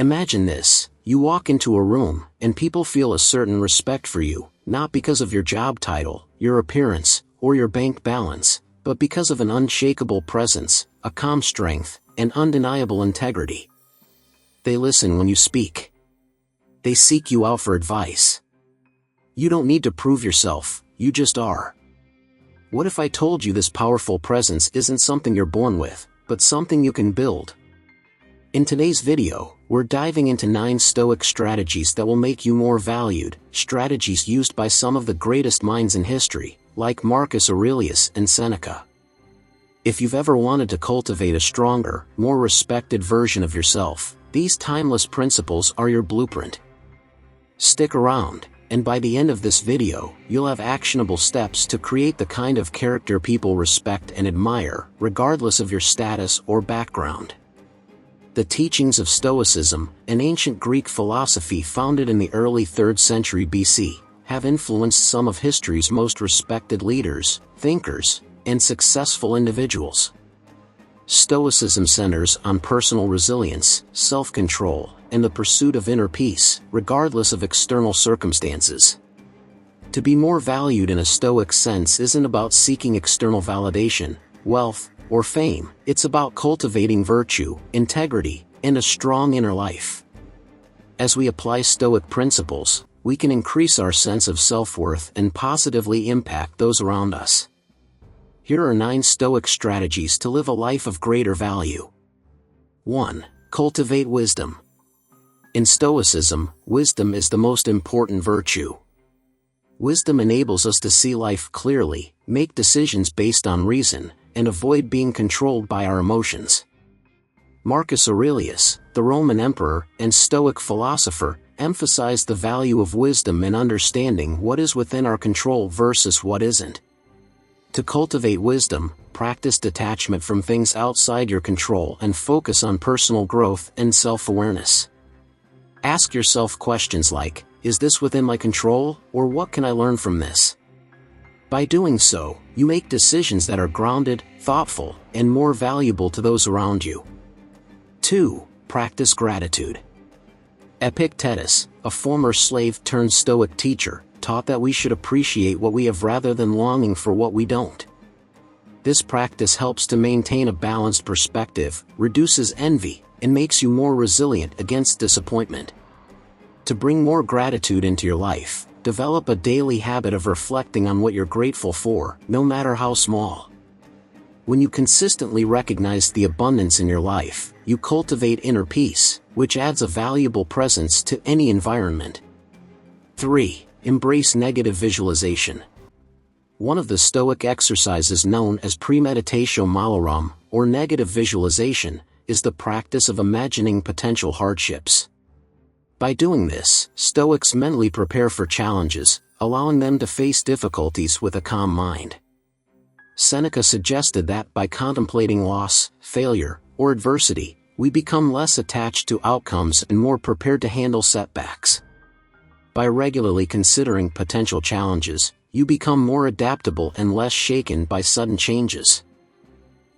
Imagine this: you walk into a room, and people feel a certain respect for you, not because of your job title, your appearance, or your bank balance, but because of an unshakable presence, a calm strength, and undeniable integrity. They listen when you speak. They seek you out for advice. You don't need to prove yourself, you just are. What if I told you this powerful presence isn't something you're born with, but something you can build? In today's video, we're diving into 9 Stoic strategies that will make you more valued, strategies used by some of the greatest minds in history, like Marcus Aurelius and Seneca. If you've ever wanted to cultivate a stronger, more respected version of yourself, these timeless principles are your blueprint. Stick around, and by the end of this video, you'll have actionable steps to create the kind of character people respect and admire, regardless of your status or background. The teachings of Stoicism, an ancient Greek philosophy founded in the early 3rd century BC, have influenced some of history's most respected leaders, thinkers, and successful individuals. Stoicism centers on personal resilience, self-control, and the pursuit of inner peace, regardless of external circumstances. To be more valued in a Stoic sense isn't about seeking external validation, wealth, or fame. It's about cultivating virtue, integrity, and a strong inner life. As we apply Stoic principles, we can increase our sense of self-worth and positively impact those around us. Here are 9 Stoic strategies to live a life of greater value. 1. Cultivate wisdom. In Stoicism, wisdom is the most important virtue. Wisdom enables us to see life clearly, make decisions based on reason, and avoid being controlled by our emotions. Marcus Aurelius, the Roman emperor and Stoic philosopher, emphasized the value of wisdom in understanding what is within our control versus what isn't. To cultivate wisdom, practice detachment from things outside your control and focus on personal growth and self-awareness. Ask yourself questions like, is this within my control, or what can I learn from this? By doing so, you make decisions that are grounded, thoughtful, and more valuable to those around you. 2. Practice gratitude. Epictetus, a former slave-turned-Stoic teacher, taught that we should appreciate what we have rather than longing for what we don't. This practice helps to maintain a balanced perspective, reduces envy, and makes you more resilient against disappointment. To bring more gratitude into your life, develop a daily habit of reflecting on what you're grateful for, no matter how small. When you consistently recognize the abundance in your life, you cultivate inner peace, which adds a valuable presence to any environment. 3. Embrace negative visualization. One of the Stoic exercises known as premeditatio malorum, or negative visualization, is the practice of imagining potential hardships. By doing this, Stoics mentally prepare for challenges, allowing them to face difficulties with a calm mind. Seneca suggested that by contemplating loss, failure, or adversity, we become less attached to outcomes and more prepared to handle setbacks. By regularly considering potential challenges, you become more adaptable and less shaken by sudden changes.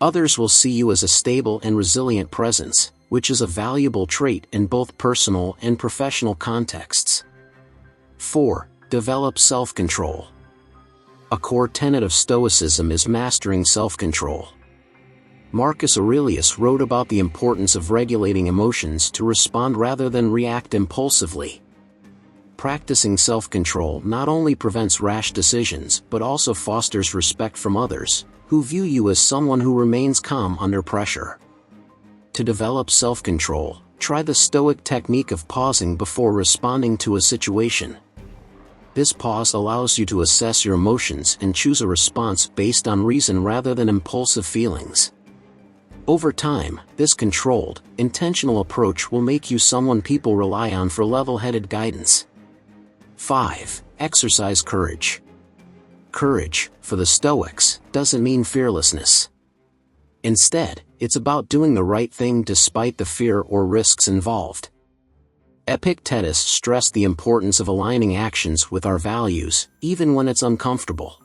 Others will see you as a stable and resilient presence, which is a valuable trait in both personal and professional contexts. 4. Develop self-control. A core tenet of Stoicism is mastering self-control. Marcus Aurelius wrote about the importance of regulating emotions to respond rather than react impulsively. Practicing self-control not only prevents rash decisions but also fosters respect from others, who view you as someone who remains calm under pressure. To develop self-control, try the Stoic technique of pausing before responding to a situation. This pause allows you to assess your emotions and choose a response based on reason rather than impulsive feelings. Over time, this controlled, intentional approach will make you someone people rely on for level-headed guidance. 5. Exercise courage. Courage, for the Stoics, doesn't mean fearlessness. Instead, it's about doing the right thing despite the fear or risks involved. Epictetus stressed the importance of aligning actions with our values, even when it's uncomfortable.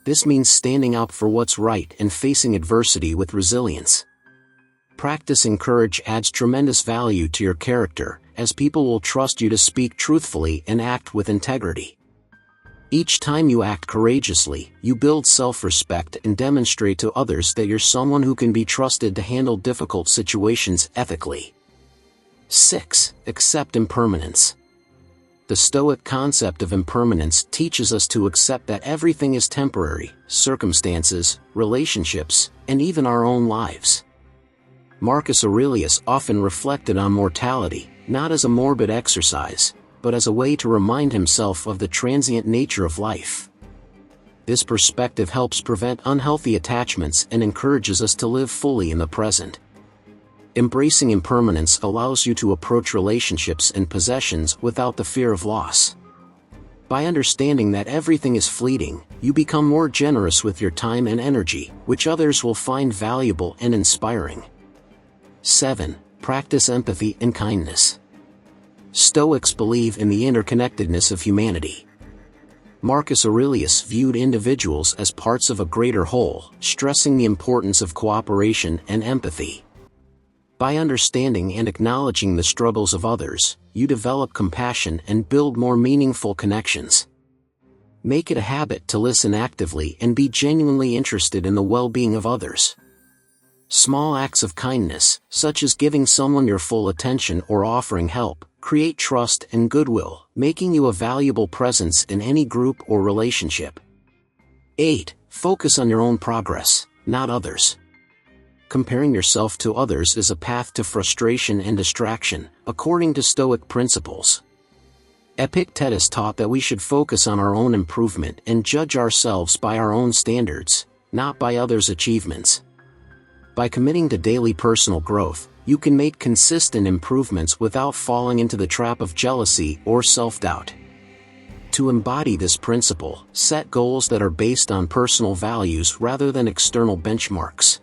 This means standing up for what's right and facing adversity with resilience. Practicing courage adds tremendous value to your character, as people will trust you to speak truthfully and act with integrity. Each time you act courageously, you build self-respect and demonstrate to others that you're someone who can be trusted to handle difficult situations ethically. 6. Accept impermanence. The Stoic concept of impermanence teaches us to accept that everything is temporary: circumstances, relationships, and even our own lives. Marcus Aurelius often reflected on mortality, not as a morbid exercise, but as a way to remind himself of the transient nature of life. This perspective helps prevent unhealthy attachments and encourages us to live fully in the present. Embracing impermanence allows you to approach relationships and possessions without the fear of loss. By understanding that everything is fleeting, you become more generous with your time and energy, which others will find valuable and inspiring. 7. Practice empathy and kindness. Stoics believe in the interconnectedness of humanity. Marcus Aurelius viewed individuals as parts of a greater whole, stressing the importance of cooperation and empathy. By understanding and acknowledging the struggles of others, you develop compassion and build more meaningful connections. Make it a habit to listen actively and be genuinely interested in the well-being of others. Small acts of kindness, such as giving someone your full attention or offering help, create trust and goodwill, making you a valuable presence in any group or relationship. 8. Focus on your own progress, not others. Comparing yourself to others is a path to frustration and distraction, according to Stoic principles. Epictetus taught that we should focus on our own improvement and judge ourselves by our own standards, not by others' achievements. By committing to daily personal growth, you can make consistent improvements without falling into the trap of jealousy or self-doubt. To embody this principle, set goals that are based on personal values rather than external benchmarks.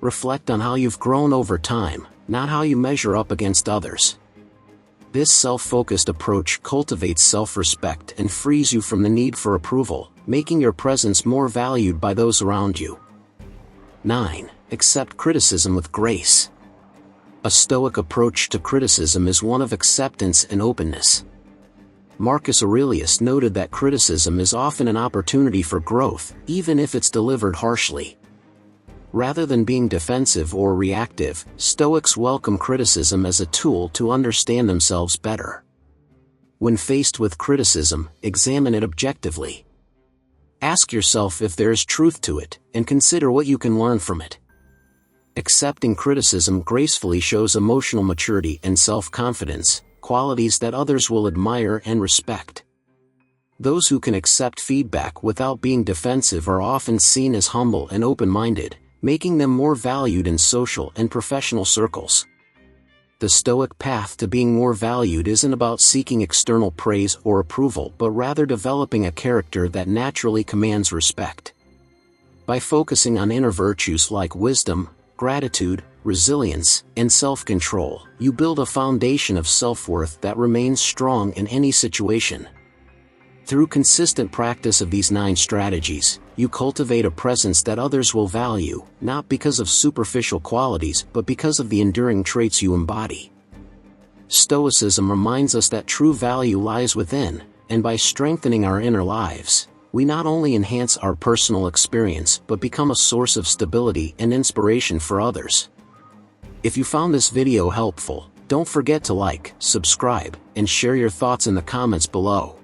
Reflect on how you've grown over time, not how you measure up against others. This self-focused approach cultivates self-respect and frees you from the need for approval, making your presence more valued by those around you. 9. Accept criticism with grace. A Stoic approach to criticism is one of acceptance and openness. Marcus Aurelius noted that criticism is often an opportunity for growth, even if it's delivered harshly. Rather than being defensive or reactive, Stoics welcome criticism as a tool to understand themselves better. When faced with criticism, examine it objectively. Ask yourself if there is truth to it, and consider what you can learn from it. Accepting criticism gracefully shows emotional maturity and self-confidence, qualities that others will admire and respect. Those who can accept feedback without being defensive are often seen as humble and open-minded, making them more valued in social and professional circles. The Stoic path to being more valued isn't about seeking external praise or approval, but rather developing a character that naturally commands respect. By focusing on inner virtues like wisdom, gratitude, resilience, and self-control, you build a foundation of self-worth that remains strong in any situation. Through consistent practice of these 9 strategies, you cultivate a presence that others will value, not because of superficial qualities but because of the enduring traits you embody. Stoicism reminds us that true value lies within, and by strengthening our inner lives, we not only enhance our personal experience but become a source of stability and inspiration for others. If you found this video helpful, don't forget to like, subscribe, and share your thoughts in the comments below.